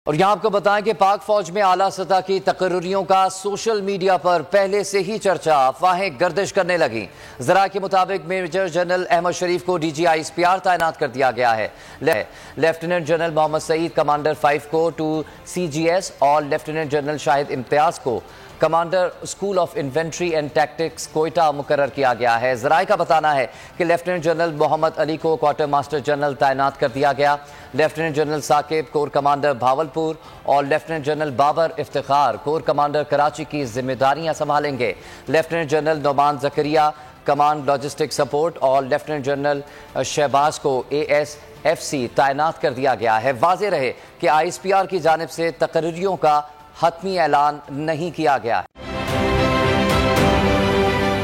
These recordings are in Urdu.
اور یہاں آپ کو بتائیں کہ پاک فوج میں اعلیٰ سطح کی تقرریوں کا سوشل میڈیا پر پہلے سے ہی چرچا، افواہیں گردش کرنے لگیں۔ ذرائع کے مطابق میجر جنرل احمد شریف کو DG ISPR تعینات کر دیا گیا ہے۔ لیفٹیننٹ جنرل محمد سعید کمانڈر 5 کو 2 CGS اور لیفٹیننٹ جنرل شاہد امتیاز کو commander school of infantry and tactics Quetta مقرر کیا گیا ہے۔ ذرائع کا بتانا ہے کہ لیفٹیننٹ جنرل محمد علی کو کوارٹر ماسٹر جنرل تعینات کر دیا گیا۔ Lieutenant general Saqib corps commander Bahawalpur اور lieutenant general Babar Iftikhar corps commander Karachi کی ذمہ داریاں سنبھالیں گے۔ Lieutenant general Noman Zakria command logistic support اور لیفٹیننٹ جنرل شہباز کو ASFC تعینات کر دیا گیا ہے۔ واضح رہے کہ ISPR کی جانب سے تقرریوں کا حتمی اعلان نہیں کیا گیا ہے۔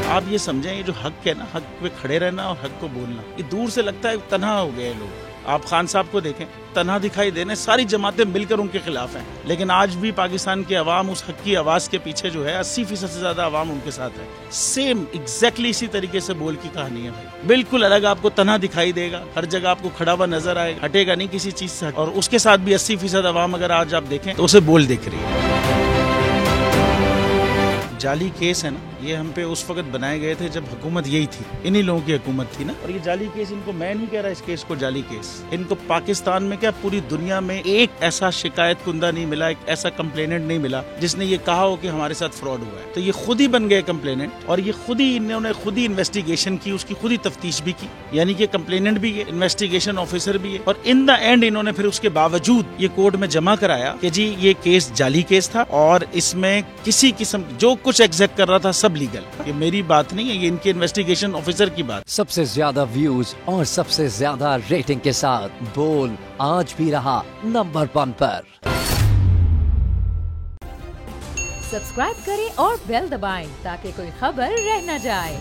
آپ یہ سمجھیں یہ جو حق ہے نا، حق پہ کھڑے رہنا اور حق کو بولنا، یہ دور سے لگتا ہے تنہا ہو گئے لوگ۔ آپ خان صاحب کو دیکھیں، تنہا دکھائی دینے، ساری جماعتیں مل کر ان کے خلاف ہیں، لیکن آج بھی پاکستان کی عوام اس حق کی آواز کے پیچھے جو ہے 80% سے زیادہ عوام ان کے ساتھ ہے۔ سیم ایگزیکٹلی اسی طریقے سے بول کی کہانی ہے بھائی، بالکل الگ آپ کو تنہا دکھائی دے گا، ہر جگہ آپ کو کھڑا ہوا نظر آئے گا، ہٹے گا نہیں کسی چیز سے، اور اس کے ساتھ بھی 80% عوام اگر آج آپ دیکھیں تو اسے بول دکھ رہی ہے۔ جعلی کیس ہے نا، یہ ہم پہ اس وقت بنائے گئے تھے جب حکومت یہی تھی، انہی لوگوں کی حکومت تھی نا، اور یہ جعلی کیس، ان کو میں نہیں کہہ رہا اس کیس کو جعلی کیس، ان کو پاکستان میں کیا پوری دنیا میں ایک ایسا شکایت کنندہ نہیں ملا، ایک ایسا کمپلیننٹ نہیں ملا جس نے یہ کہا ہو کہ ہمارے ساتھ فراڈ ہوا ہے۔ تو یہ خود ہی بن گئے کمپلیننٹ، اور یہ خود ہی انہوں نے خود ہی انویسٹیگیشن کی، اس کی خود ہی تفتیش بھی کی، یعنی کہ کمپلیننٹ بھی ہے، انویسٹیگیشن آفیسر بھی ہے، اور ان دا اینڈ انہوں نے پھر اس کے باوجود یہ کورٹ میں جمع کرایا کہ جی یہ کیس جعلی کیس تھا، اور اس میں کسی قسم جو کچھ ایگزیکٹ کر رہا تھا سب لیگل۔ یہ میری بات نہیں ہے، یہ ان کے انویسٹیگیشن آفیسر کی بات۔ سب سے زیادہ ویوز اور سب سے زیادہ ریٹنگ کے ساتھ بول آج بھی رہا نمبر 1 پر۔ سبسکرائب کریں اور بیل دبائیں تاکہ کوئی خبر رہ نہ جائے۔